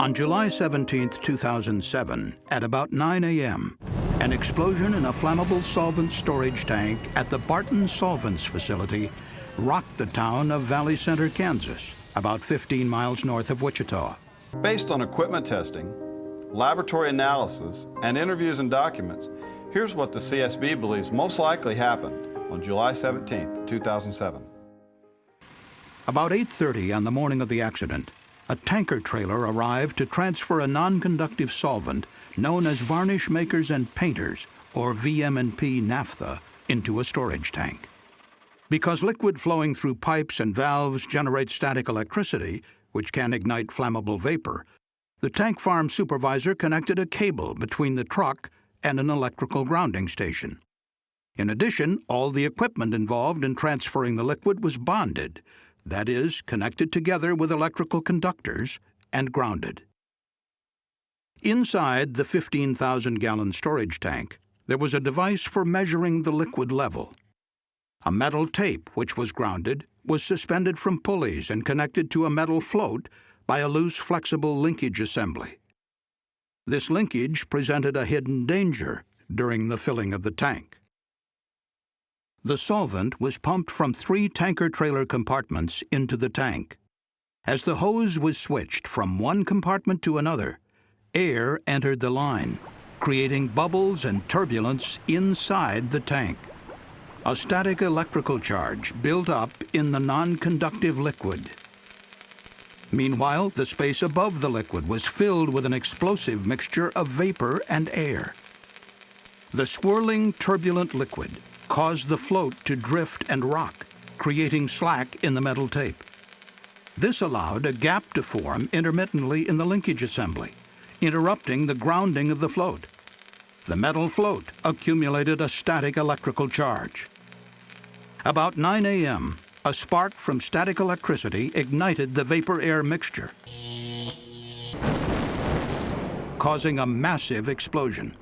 On July 17, 2007, at about 9 a.m., an explosion in a flammable solvent storage tank at the Barton Solvents facility rocked the town of Valley Center, Kansas, about 15 miles north of Wichita. Based on equipment testing, laboratory analysis, and interviews and documents, here's what the CSB believes most likely happened on July 17, 2007. About 8:30 on the morning of the accident, a tanker trailer arrived to transfer a non-conductive solvent known as varnish makers and painters, or VM&P naphtha, into a storage tank. Because liquid flowing through pipes and valves generates static electricity, which can ignite flammable vapor, the tank farm supervisor connected a cable between the truck and an electrical grounding station. In addition, all the equipment involved in transferring the liquid was bonded, that is, connected together with electrical conductors and grounded. Inside the 15,000-gallon storage tank, there was a device for measuring the liquid level. A metal tape, which was grounded, was suspended from pulleys and connected to a metal float by a loose, flexible linkage assembly. This linkage presented a hidden danger during the filling of the tank. The solvent was pumped from 3 tanker trailer compartments into the tank. As the hose was switched from one compartment to another, air entered the line, creating bubbles and turbulence inside the tank. A static electrical charge built up in the non-conductive liquid. Meanwhile, the space above the liquid was filled with an explosive mixture of vapor and air. The swirling, turbulent liquid caused the float to drift and rock, creating slack in the metal tape. This allowed a gap to form intermittently in the linkage assembly, interrupting the grounding of the float. The metal float accumulated a static electrical charge. About 9 a.m., a spark from static electricity ignited the vapor-air mixture, causing a massive explosion.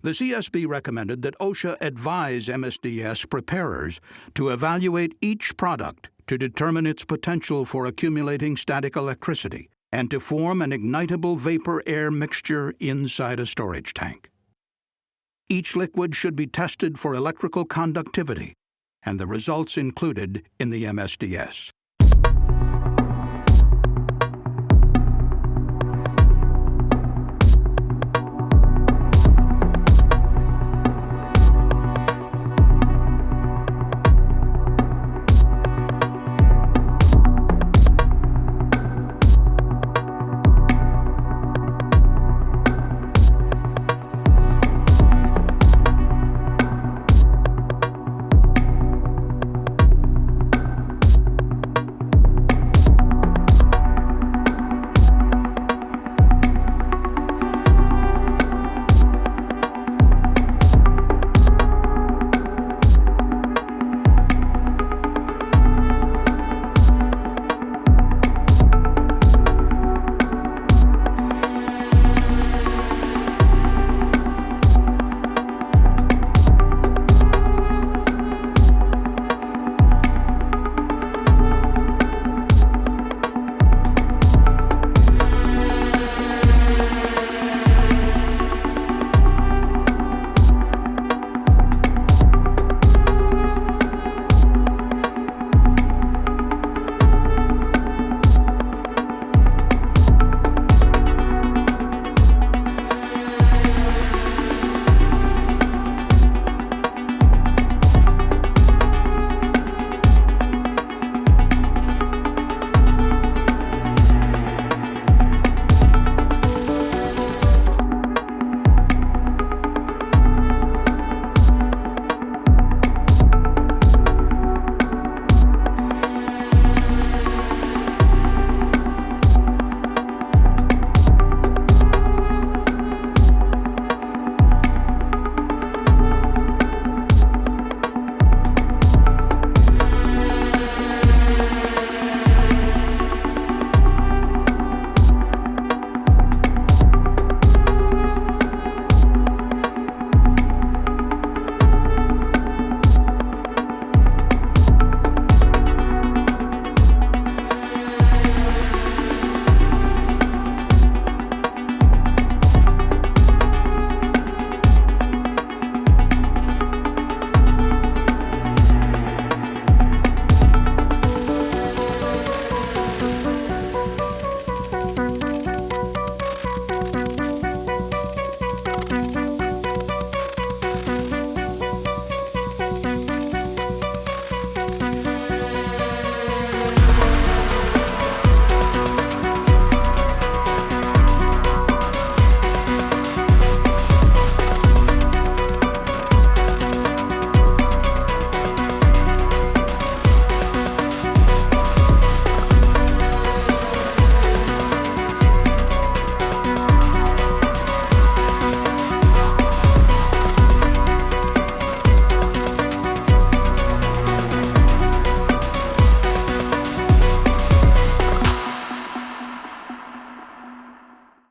The CSB recommended that OSHA advise MSDS preparers to evaluate each product to determine its potential for accumulating static electricity and to form an ignitable vapor-air mixture inside a storage tank. Each liquid should be tested for electrical conductivity, and the results included in the MSDS.